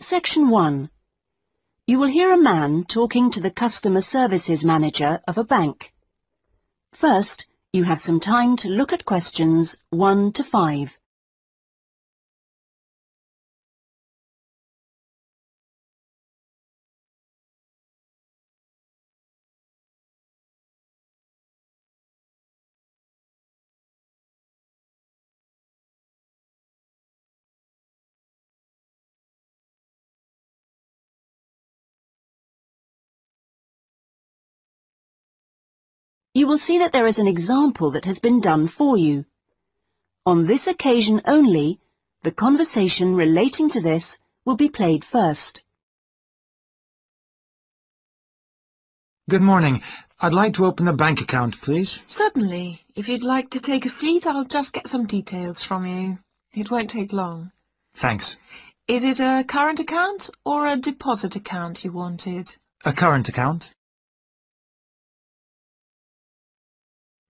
Section 1. You will hear a man talking to the customer services manager of a bank. First, you have some time to look at questions 1 to 5. You will see that there is an example that has been done for you. On this occasion only, the conversation relating to this will be played first. Good morning. I'd like to open a bank account, please. Certainly. If you'd like to take a seat, I'll just get some details from you. It won't take long. Thanks. Is it a current account or a deposit account you wanted? A current account?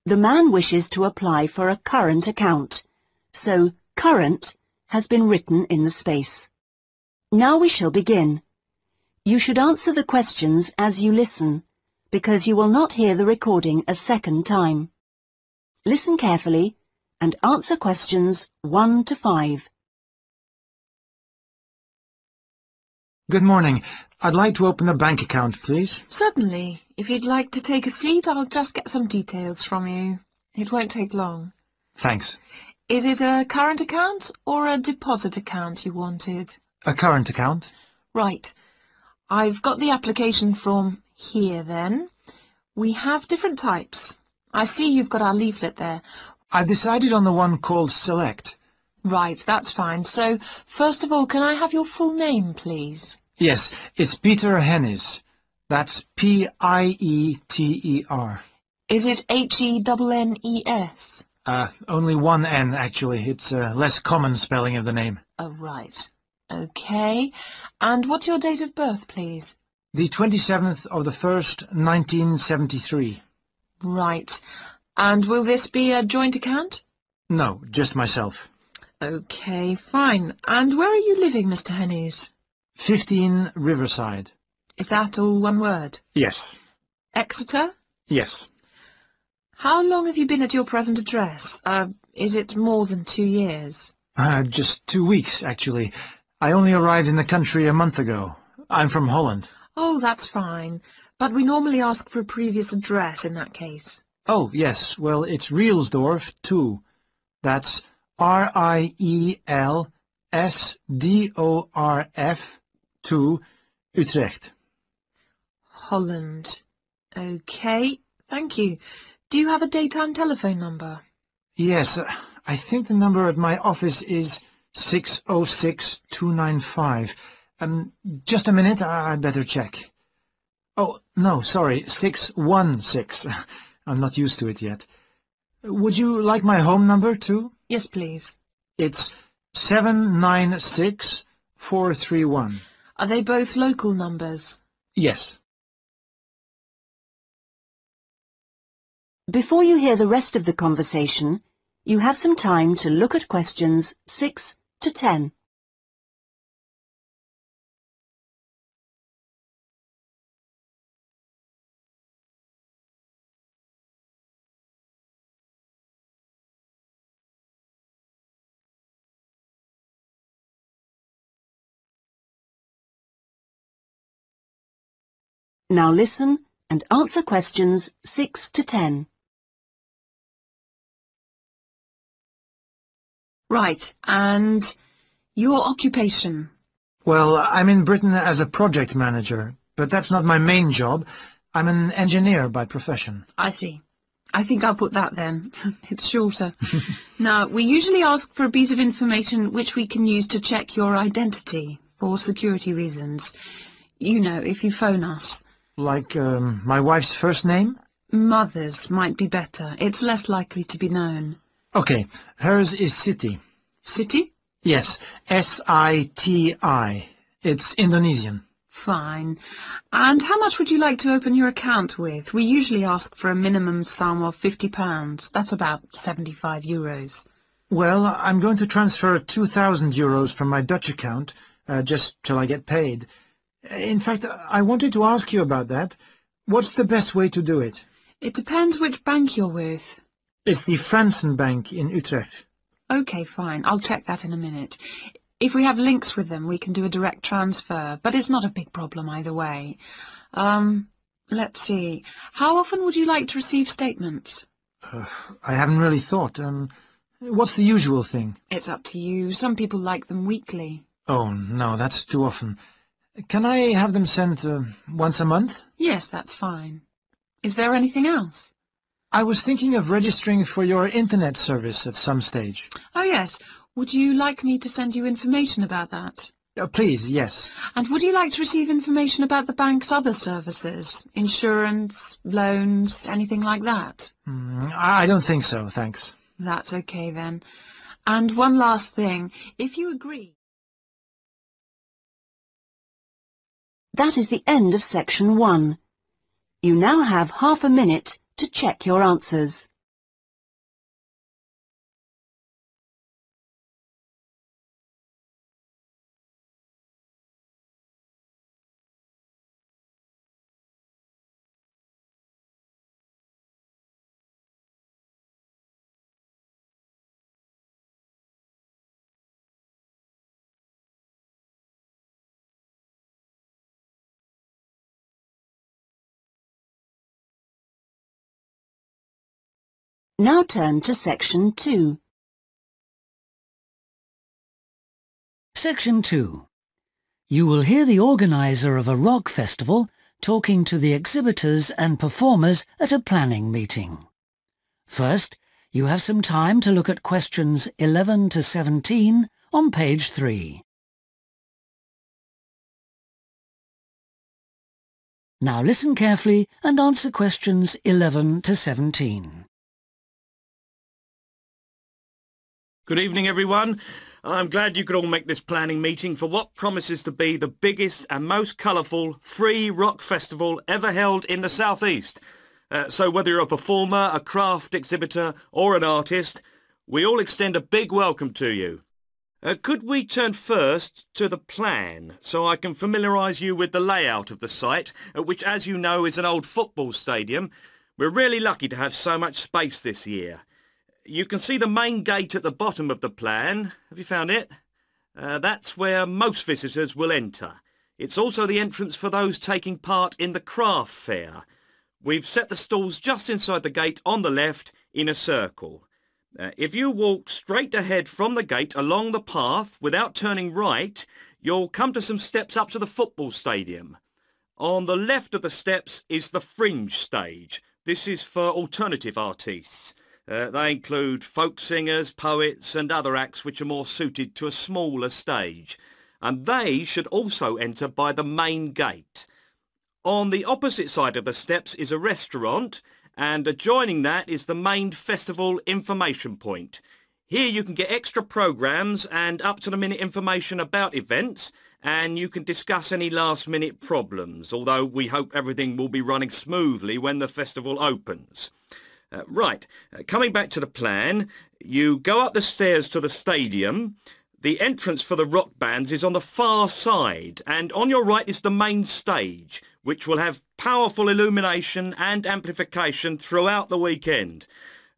The man wishes to apply for a current account, so current has been written in the space. Now we shall begin. You should answer the questions as you listen, because you will not hear the recording a second time. Listen carefully and answer questions 1 to 5. Good morning. I'd like to open a bank account, please. Certainly. If you'd like to take a seat, I'll just get some details from you. It won't take long. Thanks. Is it a current account or a deposit account you wanted? A current account? Right. I've got the application form here then. We have different types. I see you've got our leaflet there. I've decided on the one called Select. Right, that's fine. So, first of all, can I have your full name, please? Yes, it's Peter Hennis. That's P-I-E-T-E-R. Is it H-E-N-N-E-S? Only one N, actually. It's a less common spelling of the name. Oh, right. Okay. And what's your date of birth, please? The 27th of the 1st, 1973. Right. And will this be a joint account? No, just myself. Okay, fine. And where are you living, Mr. Hennis? 15 Riverside. Is that all one word? Yes. Exeter? Yes. How long have you been at your present address? Is it more than 2 years? Just 2 weeks, actually. I only arrived in the country a month ago. I'm from Holland. Oh, that's fine. But we normally ask for a previous address in that case. Oh, yes. Well, it's Rielsdorf 2. That's R-I-E-L-S-D-O-R-F 2, Utrecht. Holland. Okay, thank you. Do you have a daytime telephone number? Yes, I think the number at my office is 606-295. Just a minute, I'd better check. Oh, no, sorry, 616. I'm not used to it yet. Would you like my home number, too? Yes, please. It's 796431. Are they both local numbers? Yes. Before you hear the rest of the conversation, you have some time to look at questions 6 to 10. Now listen and answer questions 6 to 10. Right, and your occupation? Well, I'm in Britain as a project manager, but that's not my main job. I'm an engineer by profession. I see. I think I'll put that then. It's shorter. Now, we usually ask for a piece of information which we can use to check your identity for security reasons. You know, if you phone us. Like my wife's first name? Mother's might be better. It's less likely to be known. Okay, hers is Siti. Siti? Yes, S-I-T-I. It's Indonesian. Fine. And how much would you like to open your account with? We usually ask for a minimum sum of £50. That's about 75 euros. Well, I'm going to transfer 2,000 euros from my Dutch account just till I get paid. In fact, I wanted to ask you about that. What's the best way to do it? It depends which bank you're with. It's the Fransen Bank in Utrecht. Okay, fine. I'll check that in a minute. If we have links with them, we can do a direct transfer, but it's not a big problem either way. Let's see. How often would you like to receive statements? I haven't really thought. What's the usual thing? It's up to you. Some people like them weekly. Oh, no, that's too often. Can I have them sent once a month? Yes, that's fine. Is there anything else? I was thinking of registering for your internet service at some stage. Oh, yes. Would you like me to send you information about that? Please, yes. And would you like to receive information about the bank's other services? Insurance, loans, anything like that? I don't think so, thanks. That's okay then. And one last thing. If you agree... That is the end of section 1. You now have half a minute to check your answers. Now turn to section 2. Section 2. You will hear the organizer of a rock festival talking to the exhibitors and performers at a planning meeting. First, you have some time to look at questions 11 to 17 on page 3. Now listen carefully and answer questions 11 to 17. Good evening, everyone. I'm glad you could all make this planning meeting for what promises to be the biggest and most colourful free rock festival ever held in the South East. So whether you're a performer, a craft exhibitor or an artist, we all extend a big welcome to you. Could we turn first to the plan so I can familiarise you with the layout of the site, which, as you know, is an old football stadium. We're really lucky to have so much space this year. You can see the main gate at the bottom of the plan. Have you found it? That's where most visitors will enter. It's also the entrance for those taking part in the craft fair. We've set the stalls just inside the gate on the left in a circle. If you walk straight ahead from the gate along the path without turning right, you'll come to some steps up to the football stadium. On the left of the steps is the fringe stage. This is for alternative artists. They include folk singers, poets and other acts which are more suited to a smaller stage. And they should also enter by the main gate. On the opposite side of the steps is a restaurant, and adjoining that is the main festival information point. Here you can get extra programmes and up-to-the-minute information about events, and you can discuss any last-minute problems, although we hope everything will be running smoothly when the festival opens. Coming back to the plan, you go up the stairs to the stadium. The entrance for the rock bands is on the far side, and on your right is the main stage, which will have powerful illumination and amplification throughout the weekend.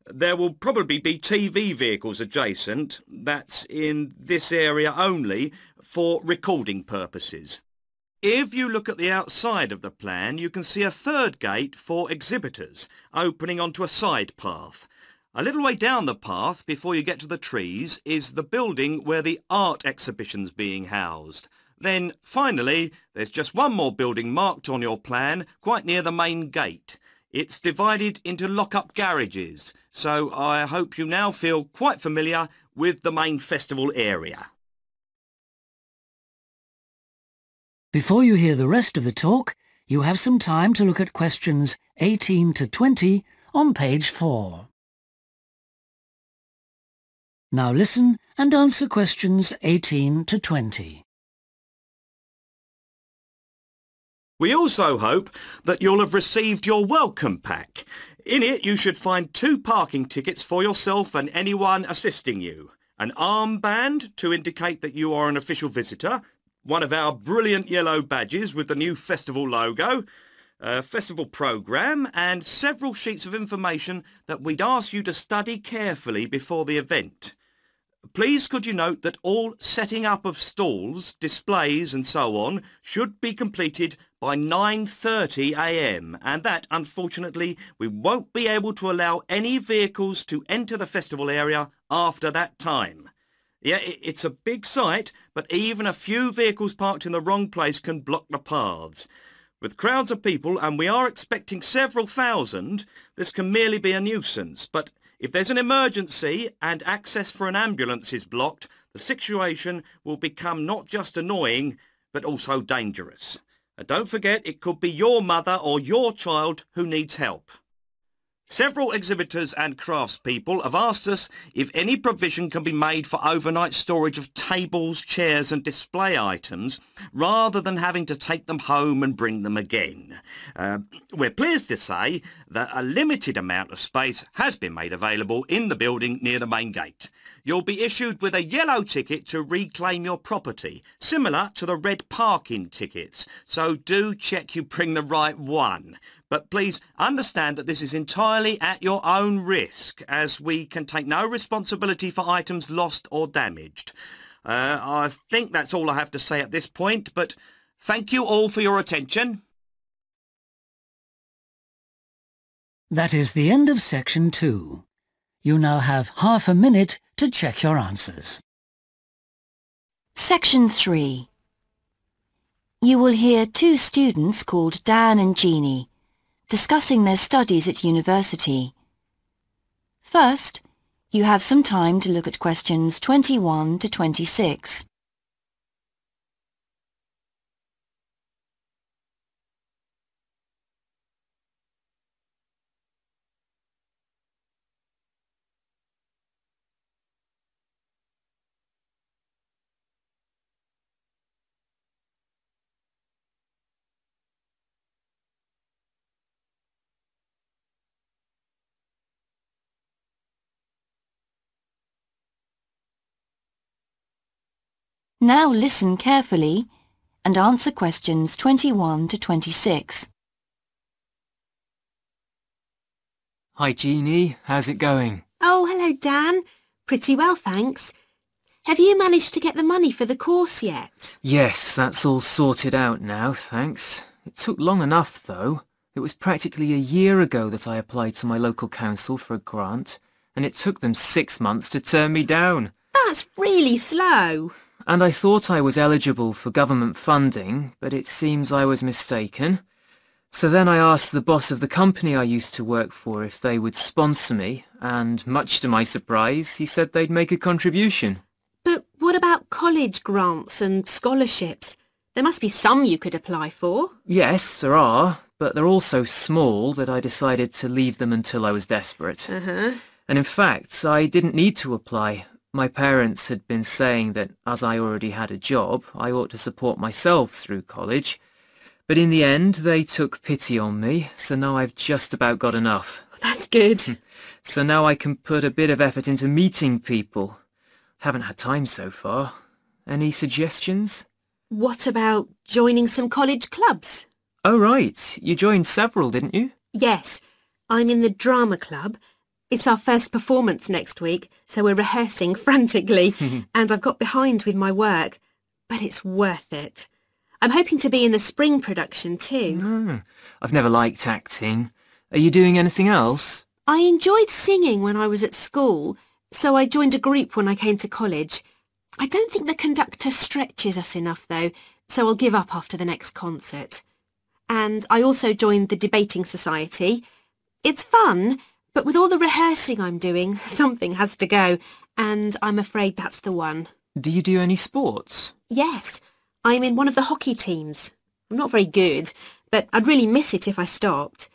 There will probably be TV vehicles adjacent, that's in this area only, for recording purposes. If you look at the outside of the plan, you can see a third gate for exhibitors, opening onto a side path. A little way down the path, before you get to the trees, is the building where the art exhibition's being housed. Then, finally, there's just one more building marked on your plan, quite near the main gate. It's divided into lock-up garages, so I hope you now feel quite familiar with the main festival area. Before you hear the rest of the talk, you have some time to look at questions 18 to 20 on page 4. Now listen and answer questions 18 to 20. We also hope that you'll have received your welcome pack. In it you should find 2 parking tickets for yourself and anyone assisting you, an armband to indicate that you are an official visitor, one of our brilliant yellow badges with the new festival logo, a festival programme and several sheets of information that we'd ask you to study carefully before the event. Please could you note that all setting up of stalls, displays and so on should be completed by 9:30 a.m. and that, unfortunately, we won't be able to allow any vehicles to enter the festival area after that time. Yeah, it's a big site, but even a few vehicles parked in the wrong place can block the paths. With crowds of people, and we are expecting several thousand, this can merely be a nuisance. But if there's an emergency and access for an ambulance is blocked, the situation will become not just annoying, but also dangerous. And don't forget, it could be your mother or your child who needs help. Several exhibitors and craftspeople have asked us if any provision can be made for overnight storage of tables, chairs and display items rather than having to take them home and bring them again. We're pleased to say that a limited amount of space has been made available in the building near the main gate. You'll be issued with a yellow ticket to reclaim your property, similar to the red parking tickets, so do check you bring the right one. But please understand that this is entirely at your own risk, as we can take no responsibility for items lost or damaged. I think that's all I have to say at this point, but thank you all for your attention. That is the end of section 2. You now have half a minute to check your answers. Section 3. You will hear two students called Dan and Jeannie discussing their studies at university. First, you have some time to look at questions 21 to 26. Now listen carefully and answer questions 21 to 26. Hi Jeannie, how's it going? Oh, hello Dan. Pretty well, thanks. Have you managed to get the money for the course yet? Yes, that's all sorted out now, thanks. It took long enough though. It was practically a year ago that I applied to my local council for a grant, and it took them 6 months to turn me down. That's really slow. And I thought I was eligible for government funding, but it seems I was mistaken. So then I asked the boss of the company I used to work for if they would sponsor me, and much to my surprise, he said they'd make a contribution. But what about college grants and scholarships? There must be some you could apply for. Yes, there are, but they're all so small that I decided to leave them until I was desperate. And in fact, I didn't need to apply. My parents had been saying that as I already had a job, I ought to support myself through college. But in the end, they took pity on me, so now I've just about got enough. That's good. So now I can put a bit of effort into meeting people. Haven't had time so far. Any suggestions? What about joining some college clubs? Oh, right. You joined several, didn't you? Yes. I'm in the drama club. It's our first performance next week, so we're rehearsing frantically, and I've got behind with my work, but it's worth it. I'm hoping to be in the spring production too. I've never liked acting. Are you doing anything else? I enjoyed singing when I was at school, so I joined a group when I came to college. I don't think the conductor stretches us enough though, so I'll give up after the next concert. And I also joined the debating society. It's fun, but with all the rehearsing I'm doing, something has to go, and I'm afraid that's the one. Do you do any sports? Yes, I'm in one of the hockey teams. I'm not very good, but I'd really miss it if I stopped.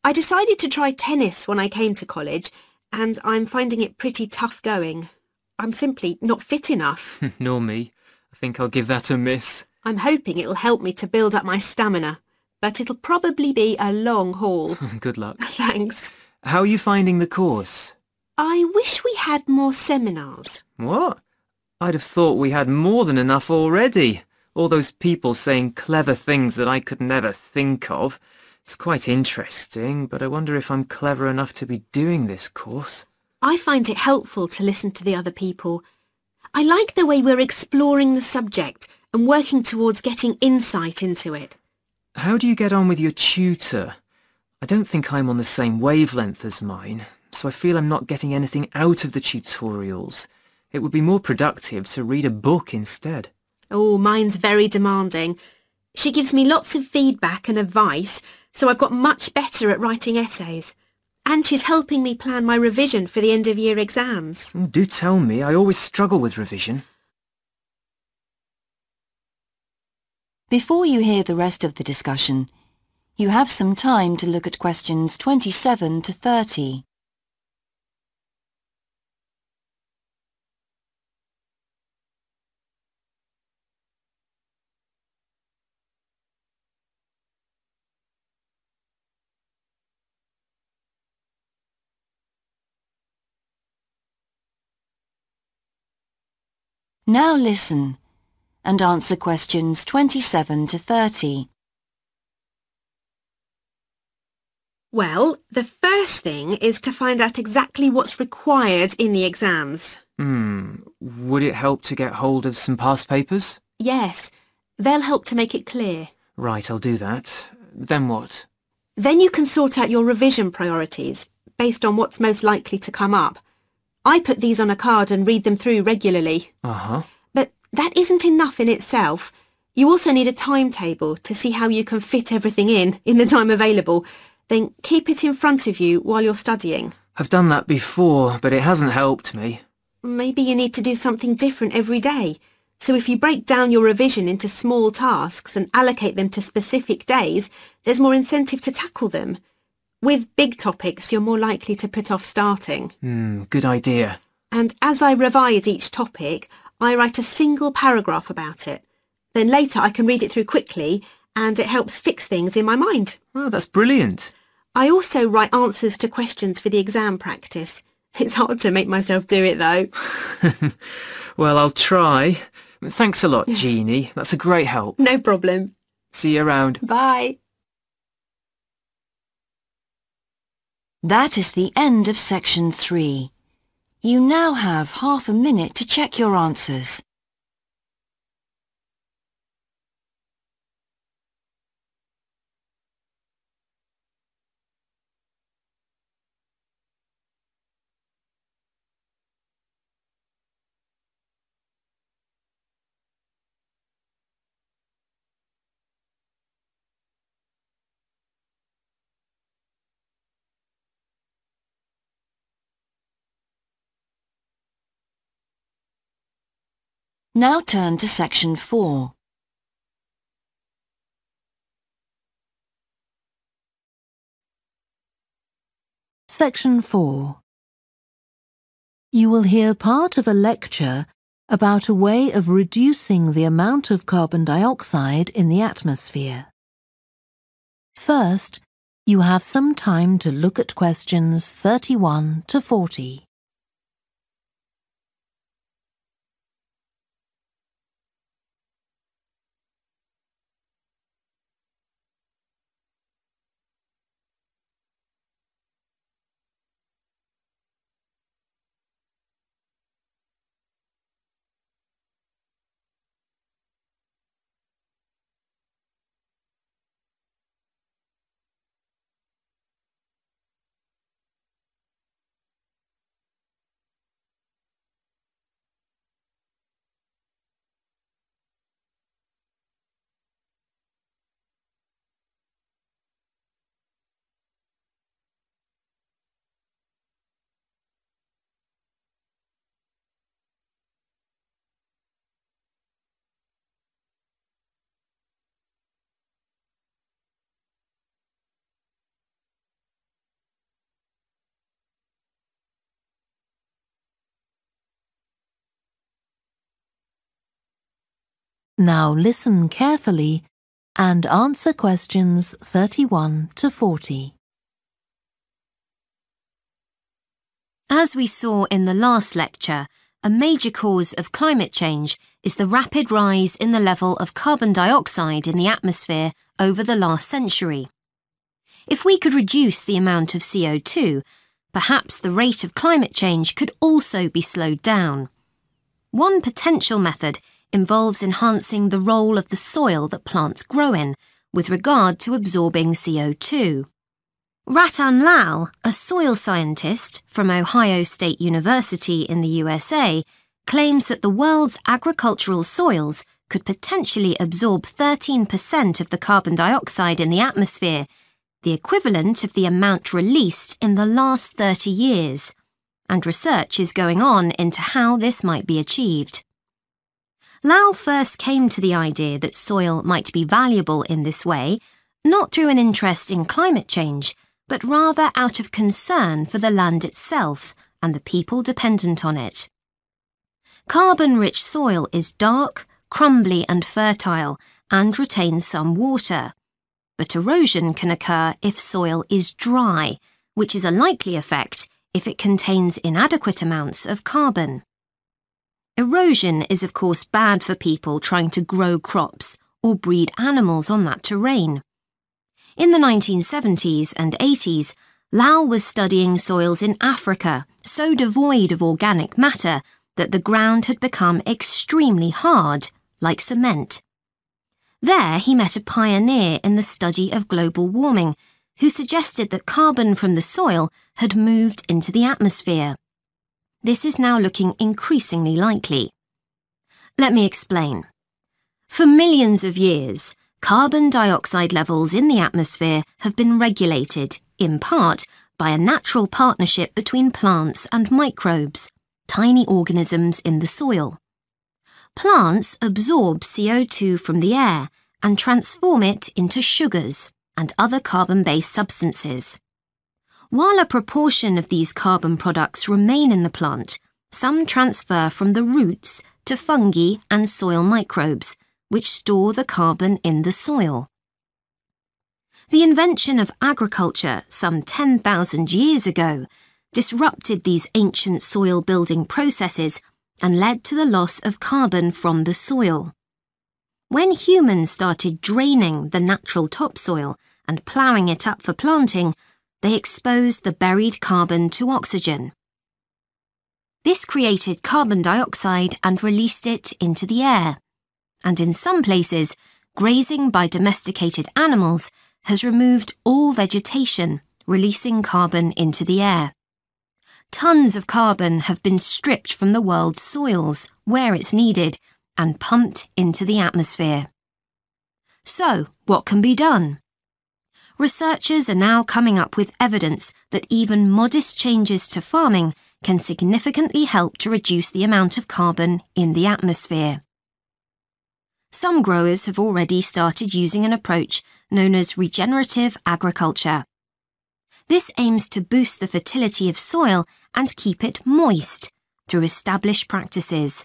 I decided to try tennis when I came to college, and I'm finding it pretty tough going. I'm simply not fit enough. Nor me. I think I'll give that a miss. I'm hoping it'll help me to build up my stamina, but it'll probably be a long haul. Good luck. Thanks. How are you finding the course? I wish we had more seminars. What? I'd have thought we had more than enough already. All those people saying clever things that I could never think of. It's quite interesting, but I wonder if I'm clever enough to be doing this course. I find it helpful to listen to the other people. I like the way we're exploring the subject and working towards getting insight into it. How do you get on with your tutor? I don't think I'm on the same wavelength as mine, so I feel I'm not getting anything out of the tutorials. It would be more productive to read a book instead. Oh, mine's very demanding. She gives me lots of feedback and advice, so I've got much better at writing essays. And she's helping me plan my revision for the end-of-year exams. Do tell me, I always struggle with revision. Before you hear the rest of the discussion, you have some time to look at questions 27 to 30. Now listen and answer questions 27 to 30. Well, the first thing is to find out exactly what's required in the exams. Would it help to get hold of some past papers? Yes, they'll help to make it clear. Right, I'll do that. Then what? Then you can sort out your revision priorities based on what's most likely to come up. I put these on a card and read them through regularly. But that isn't enough in itself. You also need a timetable to see how you can fit everything in the time available. Then keep it in front of you while you're studying. I've done that before, but it hasn't helped me. Maybe you need to do something different every day. So if you break down your revision into small tasks and allocate them to specific days, there's more incentive to tackle them. With big topics, you're more likely to put off starting. Good idea. And as I revise each topic, I write a single paragraph about it. Then later I can read it through quickly, and it helps fix things in my mind. Oh, that's brilliant. I also write answers to questions for the exam practice. It's hard to make myself do it, though. Well, I'll try. Thanks a lot, Jeannie. That's a great help. No problem. See you around. Bye. That is the end of section 3. You now have half a minute to check your answers. Now turn to section 4. Section 4. You will hear part of a lecture about a way of reducing the amount of carbon dioxide in the atmosphere. First, you have some time to look at questions 31 to 40. Now listen carefully and answer questions 31 to 40. As we saw in the last lecture, a major cause of climate change is the rapid rise in the level of carbon dioxide in the atmosphere over the last century. If we could reduce the amount of CO2, perhaps the rate of climate change could also be slowed down. One potential method involves enhancing the role of the soil that plants grow in with regard to absorbing CO2. Ratan Lal, a soil scientist from Ohio State University in the USA, claims that the world's agricultural soils could potentially absorb 13% of the carbon dioxide in the atmosphere, the equivalent of the amount released in the last 30 years, and research is going on into how this might be achieved. Lal first came to the idea that soil might be valuable in this way, not through an interest in climate change, but rather out of concern for the land itself and the people dependent on it. Carbon-rich soil is dark, crumbly and fertile and retains some water. But erosion can occur if soil is dry, which is a likely effect if it contains inadequate amounts of carbon. Erosion is of course bad for people trying to grow crops or breed animals on that terrain. In the 1970s and 80s, Lal was studying soils in Africa so devoid of organic matter that the ground had become extremely hard, like cement. There he met a pioneer in the study of global warming, who suggested that carbon from the soil had moved into the atmosphere. This is now looking increasingly likely. Let me explain. For millions of years, carbon dioxide levels in the atmosphere have been regulated, in part, by a natural partnership between plants and microbes, tiny organisms in the soil. Plants absorb CO2 from the air and transform it into sugars and other carbon-based substances. While a proportion of these carbon products remain in the plant, some transfer from the roots to fungi and soil microbes, which store the carbon in the soil. The invention of agriculture some 10,000 years ago disrupted these ancient soil-building processes and led to the loss of carbon from the soil. When humans started draining the natural topsoil and ploughing it up for planting, they exposed the buried carbon to oxygen. This created carbon dioxide and released it into the air. And in some places, grazing by domesticated animals has removed all vegetation, releasing carbon into the air. Tons of carbon have been stripped from the world's soils, where it's needed, and pumped into the atmosphere. So, what can be done? Researchers are now coming up with evidence that even modest changes to farming can significantly help to reduce the amount of carbon in the atmosphere. Some growers have already started using an approach known as regenerative agriculture. This aims to boost the fertility of soil and keep it moist through established practices.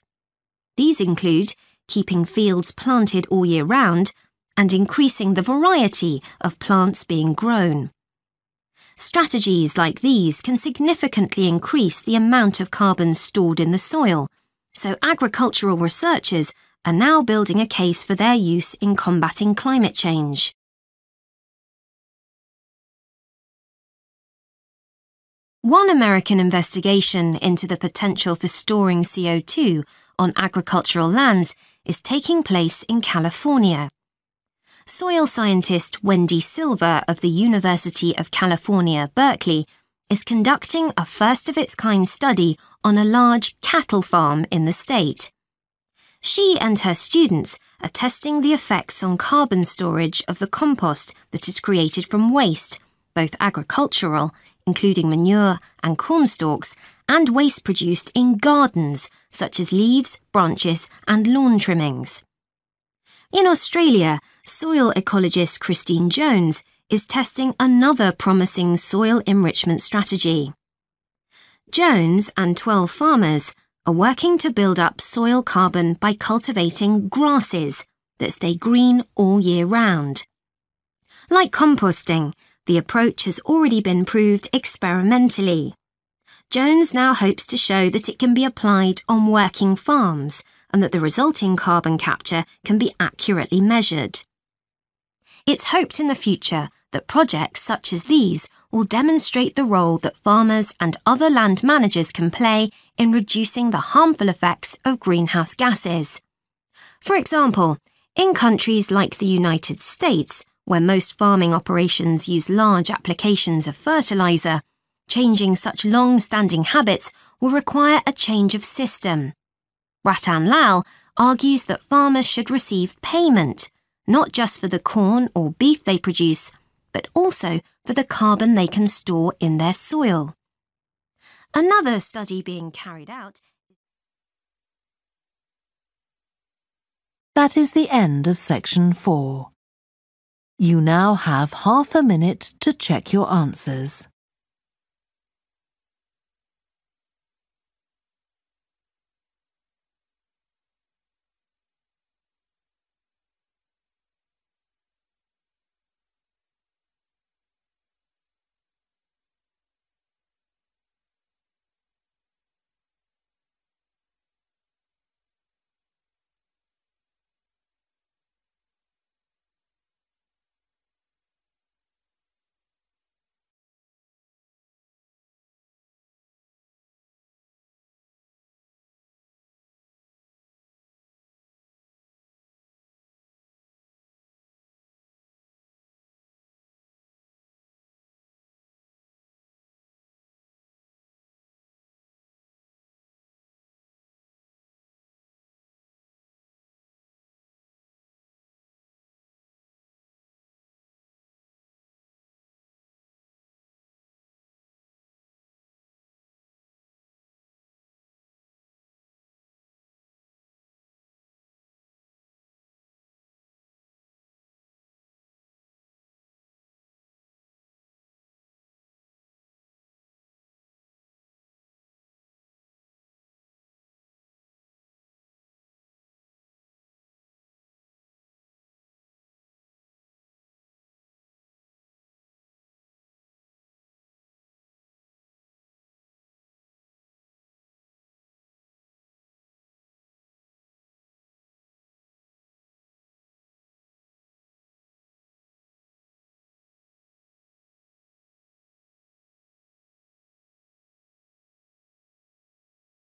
These include keeping fields planted all year round and increasing the variety of plants being grown. Strategies like these can significantly increase the amount of carbon stored in the soil, so agricultural researchers are now building a case for their use in combating climate change. One American investigation into the potential for storing CO2 on agricultural lands is taking place in California. Soil scientist Wendy Silver of the University of California, Berkeley, is conducting a first-of-its-kind study on a large cattle farm in the state. She and her students are testing the effects on carbon storage of the compost that is created from waste, both agricultural, including manure and corn stalks, and waste produced in gardens, such as leaves, branches, and lawn trimmings. In Australia, soil ecologist Christine Jones is testing another promising soil enrichment strategy. Jones and 12 farmers are working to build up soil carbon by cultivating grasses that stay green all year round. Like composting, the approach has already been proved experimentally. Jones now hopes to show that it can be applied on working farms and that the resulting carbon capture can be accurately measured. It's hoped in the future that projects such as these will demonstrate the role that farmers and other land managers can play in reducing the harmful effects of greenhouse gases. For example, in countries like the United States, where most farming operations use large applications of fertilizer, changing such long-standing habits will require a change of system. Ratan Lal argues that farmers should receive payment, not just for the corn or beef they produce, but also for the carbon they can store in their soil. Another study being carried out. That is the end of section 4. You now have half a minute to check your answers.